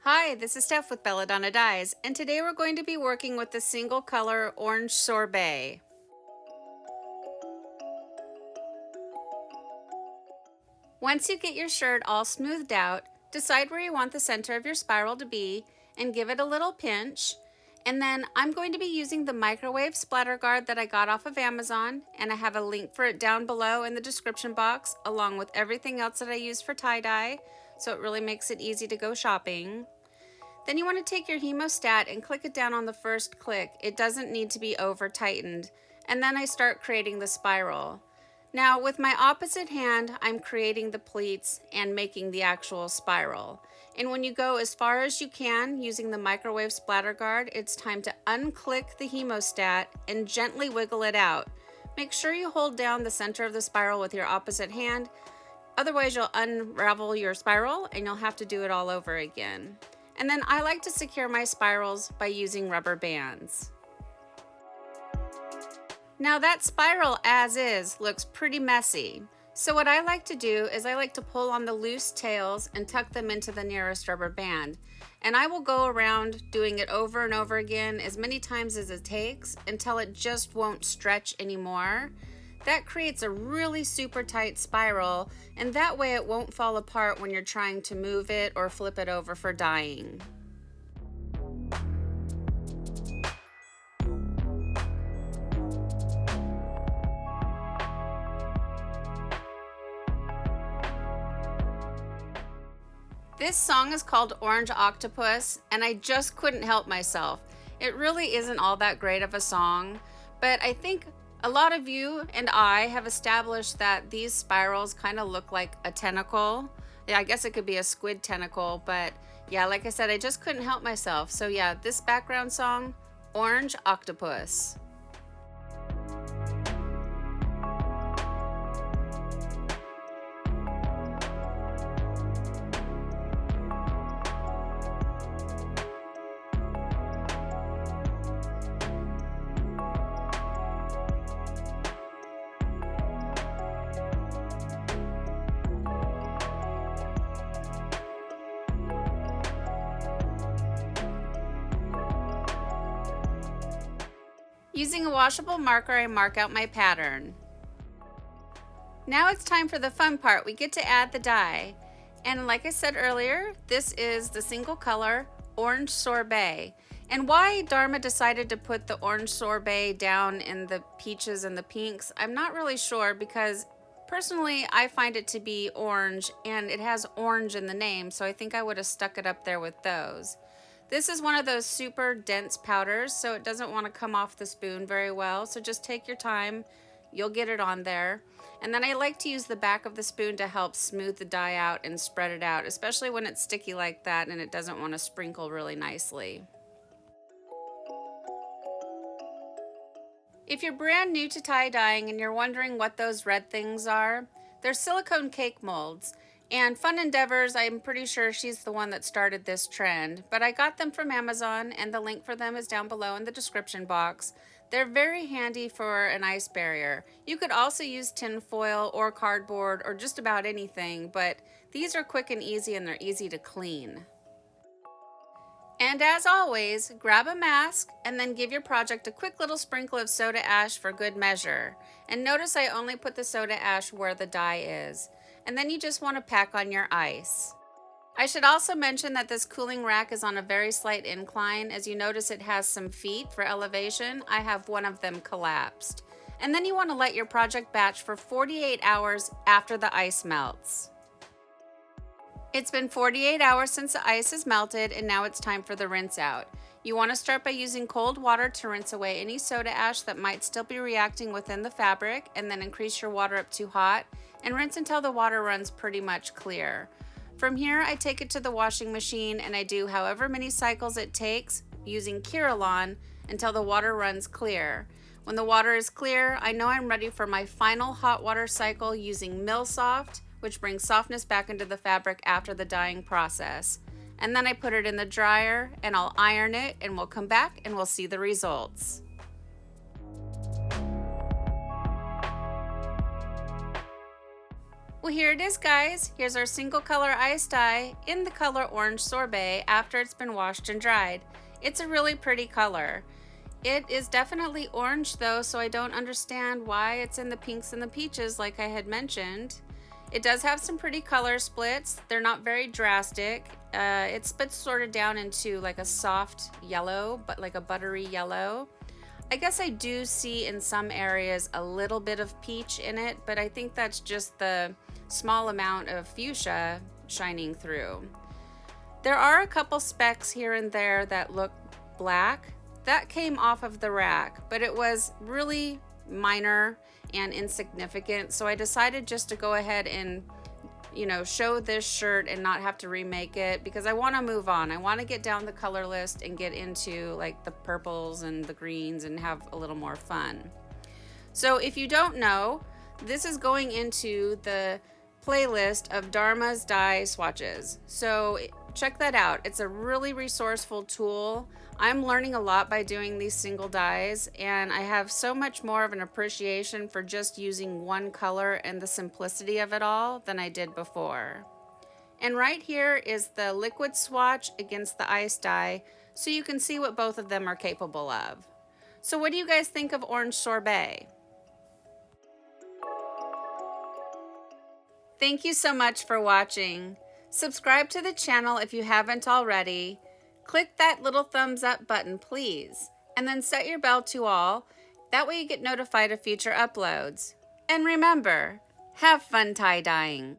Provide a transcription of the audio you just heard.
Hi, this is Steph with Belladonna Dyes, and today we're going to be working with the single color orange sorbet. Once you get your shirt all smoothed out, decide where you want the center of your spiral to be and give it a little pinch. And then I'm going to be using the microwave splatter guard that I got off of Amazon, and I have a link for it down below in the description box, along with everything else that I use for tie-dye, so it really makes it easy to go shopping. Then you want to take your hemostat and click it down on the first click. It doesn't need to be over tightened. And then I start creating the spiral. Now with my opposite hand, I'm creating the pleats and making the actual spiral. And when you go as far as you can using the microwave splatter guard, it's time to unclick the hemostat and gently wiggle it out. Make sure you hold down the center of the spiral with your opposite hand. Otherwise you'll unravel your spiral and you'll have to do it all over again. And then I like to secure my spirals by using rubber bands. Now that spiral as is looks pretty messy. So what I like to do is I like to pull on the loose tails and tuck them into the nearest rubber band. And I will go around doing it over and over again as many times as it takes until it just won't stretch anymore. That creates a really super tight spiral, and that way it won't fall apart when you're trying to move it or flip it over for dyeing. This song is called Orange Octopus, and I just couldn't help myself. It really isn't all that great of a song, but I think a lot of you and I have established that these spirals kind of look like a tentacle. Yeah, I guess it could be a squid tentacle, but yeah, like I said, I just couldn't help myself. So yeah, this background song, Orange Octopus. Using a washable marker, I mark out my pattern. Now it's time for the fun part. We get to add the dye. And like I said earlier, this is the single color orange sorbet. And why Dharma decided to put the orange sorbet down in the peaches and the pinks, I'm not really sure, because personally I find it to be orange and it has orange in the name, so I think I would have stuck it up there with those. This is one of those super dense powders, so it doesn't want to come off the spoon very well, so just take your time, you'll get it on there. And then I like to use the back of the spoon to help smooth the dye out and spread it out, especially when it's sticky like that and it doesn't want to sprinkle really nicely. If you're brand new to tie-dyeing and you're wondering what those red things are, they're silicone cake molds. And Fun Endeavors, I'm pretty sure she's the one that started this trend, but I got them from Amazon and the link for them is down below in the description box. They're very handy for an ice barrier. You could also use tin foil or cardboard or just about anything, but these are quick and easy and they're easy to clean. And as always, grab a mask and then give your project a quick little sprinkle of soda ash for good measure. And notice I only put the soda ash where the dye is. And then you just want to pack on your ice. I should also mention that this cooling rack is on a very slight incline. As you notice, it has some feet for elevation. I have one of them collapsed. And then you want to let your project batch for 48 hours after the ice melts. It's been 48 hours since the ice is melted, and now it's time for the rinse out. You want to start by using cold water to rinse away any soda ash that might still be reacting within the fabric, and then increase your water up to hot and rinse until the water runs pretty much clear. From here, I take it to the washing machine and I do however many cycles it takes using Kirillon until the water runs clear. When the water is clear, I know I'm ready for my final hot water cycle using Millsoft, which brings softness back into the fabric after the dyeing process. And then I put it in the dryer and I'll iron it, and we'll come back and we'll see the results. Well, here it is, guys. Here's our single color ice dye in the color orange sorbet after it's been washed and dried. It's a really pretty color. It is definitely orange though, so I don't understand why it's in the pinks and the peaches like I had mentioned. It does have some pretty color splits. They're not very drastic. It splits sort of down into like a soft yellow, but like a buttery yellow. I guess I do see in some areas a little bit of peach in it, but I think that's just the small amount of fuchsia shining through. There are a couple specks here and there that look black. That came off of the rack, but it was really minor and insignificant, so I decided just to go ahead and show this shirt and not have to remake it, because I want to move on. I want to get down the color list and get into like the purples and the greens and have a little more fun. So if you don't know, this is going into the playlist of Dharma's dye swatches. So check that out. It's a really resourceful tool. I'm learning a lot by doing these single dyes, and I have so much more of an appreciation for just using one color and the simplicity of it all than I did before. And right here is the liquid swatch against the ice dye, so you can see what both of them are capable of. So what do you guys think of orange sorbet? Thank you so much for watching. Subscribe to the channel if you haven't already. Click that little thumbs up button, please, and then set your bell to all. That way you get notified of future uploads. And remember, have fun tie-dyeing.